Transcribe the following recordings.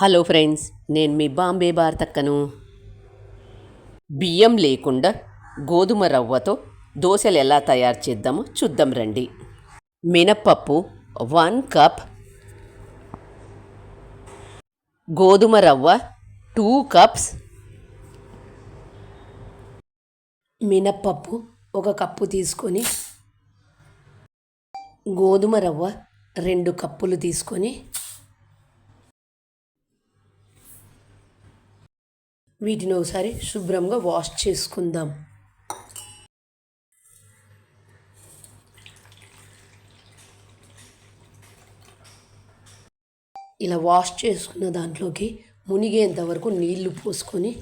Hello friends, నేను మీ బాంబే భారతక్కను. బియ్యం లేకుండా గోధుమ రవ్వతో దోశలు ఎలా తయారు చేద్దామో చూద్దాం రండి. మినప్పప్పు 1 కప్, గోధుమ రవ్వ 2 కప్స్. మినప్పప్పు 1 కప్పు తీసుకొని, గోధుమ రవ్వ 2 కప్పులు తీసుకొని వీటిని ఒకసారి శుభ్రంగా వాష్ చేసుకుందాం. ఇలా వాష్ చేసుకున్న దాంట్లోకి మునిగేంత వరకు నీళ్లు పోసుకొని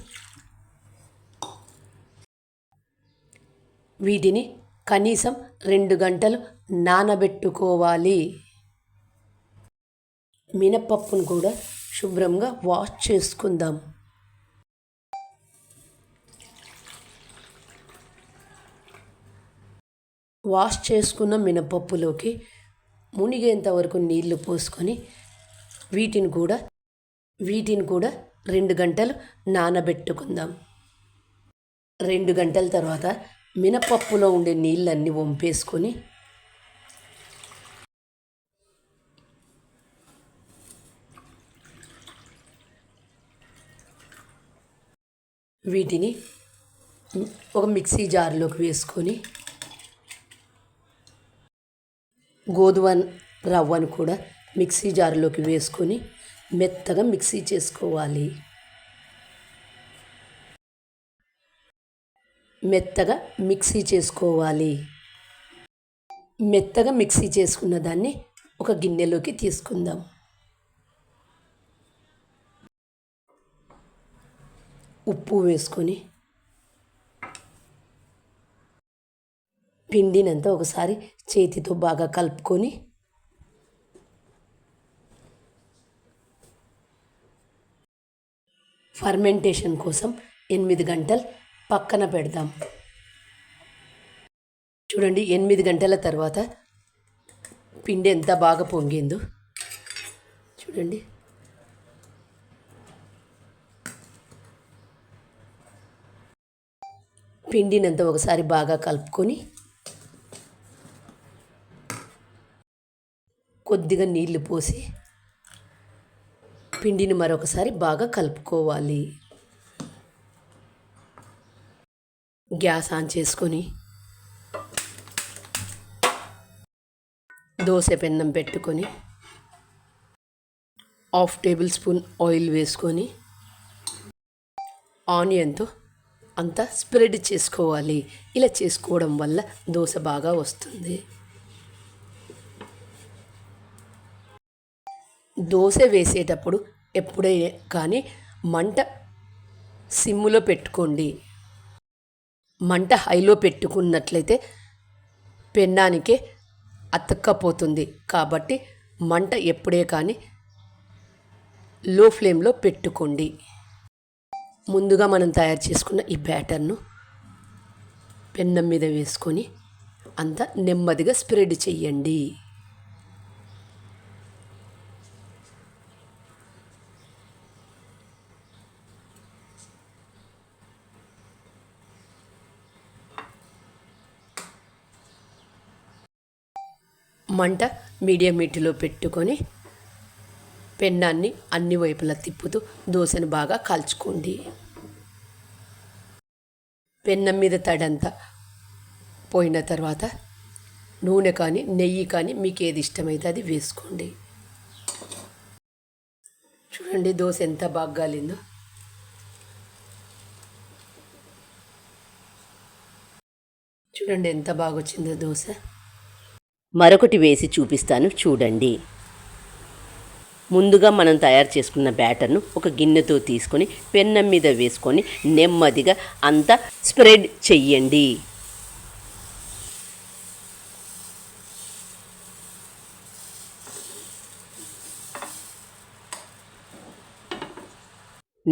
వీటిని కనీసం 2 గంటలు నానబెట్టుకోవాలి. మినపప్పును కూడా శుభ్రంగా వాష్ చేసుకుందాం. వాష్ చేసుకున్న మినపప్పులోకి మునిగేంత వరకు నీళ్లు పోసుకొని వీటిని కూడా 2 గంటలు నానబెట్టుకుందాం. 2 గంటల తర్వాత మినపప్పులో ఉండే నీళ్ళన్నీ వంపేసుకొని వీటిని ఒక మిక్సీ జార్లోకి వేసుకొని గోధుమ రవ్వను కూడా మిక్సీ జార్లోకి వేసుకొని మెత్తగా మిక్సీ చేసుకోవాలి. మెత్తగా మిక్సీ చేసుకున్న దాన్ని ఒక గిన్నెలోకి తీసుకుందాం. ఉప్పు వేసుకొని పిండినంతా ఒకసారి చేతితో బాగా కలుపుకొని ఫర్మెంటేషన్ కోసం 8 గంటలు పక్కన పెడదాం. చూడండి, 8 గంటల తర్వాత పిండి ఎంత బాగా పొంగిందో చూడండి. పిండినంతా ఒకసారి బాగా కలుపుకొని కొద్దిగా నీళ్లు పోసి పిండిని మరొకసారి బాగా కలుపుకోవాలి. గ్యాస్ ఆన్ చేసుకొని దోశ పెన్నం పెట్టుకొని 1/2 టేబుల్ స్పూన్ ఆయిల్ వేసుకొని ఆనియన్తో అంతా స్ప్రెడ్ చేసుకోవాలి. ఇలా చేసుకోవడం వల్ల దోశ బాగా వస్తుంది. దోశ వేసేటప్పుడు ఎప్పుడైనా కానీ మంట సిమ్ములో పెట్టుకోండి. మంట హైలో పెట్టుకున్నట్లయితే పెన్నానికే అతుక్కపోతుంది. కాబట్టి మంట ఎప్పుడే కానీ లో ఫ్లేమ్లో పెట్టుకోండి. ముందుగా మనం తయారు చేసుకున్న ఈ బ్యాటర్ను పెన్నం మీద వేసుకొని అంతా నెమ్మదిగా స్ప్రెడ్ చేయండి. మంట మీడియం హీట్లో పెట్టుకొని పెన్నాన్ని అన్ని వైపులా తిప్పుతూ దోశను బాగా కాల్చుకోండి. పెన్నం మీద తడంతా పోయిన తర్వాత నూనె కానీ నెయ్యి కానీ మీకు ఏది ఇష్టమైతే అది వేసుకోండి. చూడండి, దోశ ఎంత బాగా కాలిందో. చూడండి ఎంత బాగా వచ్చిందో దోశ. మరొకటి వేసి చూపిస్తాను చూడండి. ముందుగా మనం తయారు చేసుకున్న బ్యాటర్ను ఒక గిన్నెతో తీసుకొని పెన్నం మీద వేసుకొని నెమ్మదిగా అంతా స్ప్రెడ్ చెయ్యండి.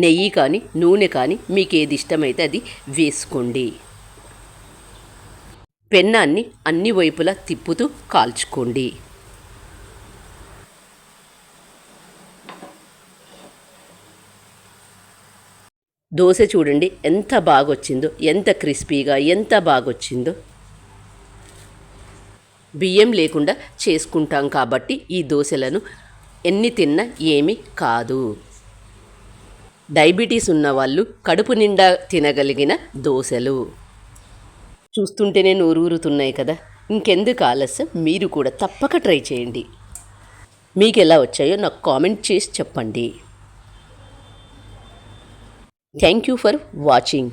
నెయ్యి కానీ నూనె కానీ మీకు ఏది ఇష్టమైతే అది వేసుకోండి. పెన్నాన్ని అన్ని వైపులా తిప్పుతూ కాల్చుకోండి. దోశ చూడండి ఎంత బాగొచ్చిందో, ఎంత క్రిస్పీగా ఎంత బాగొచ్చిందో. బియ్యం లేకుండా చేసుకుంటాం కాబట్టి ఈ దోశలను ఎన్ని తిన్నా ఏమీ కాదు. డయాబెటీస్ ఉన్నవాళ్ళు కడుపు నిండా తినగలిగిన దోశలు. చూస్తుంటేనే నోరూరుతున్నాయి కదా. ఇంకెందుకు ఆలస్యం, మీరు కూడా తప్పక ట్రై చేయండి. మీకు ఎలా వచ్చాయో నాకు కామెంట్ చేసి చెప్పండి. Thank you for watching.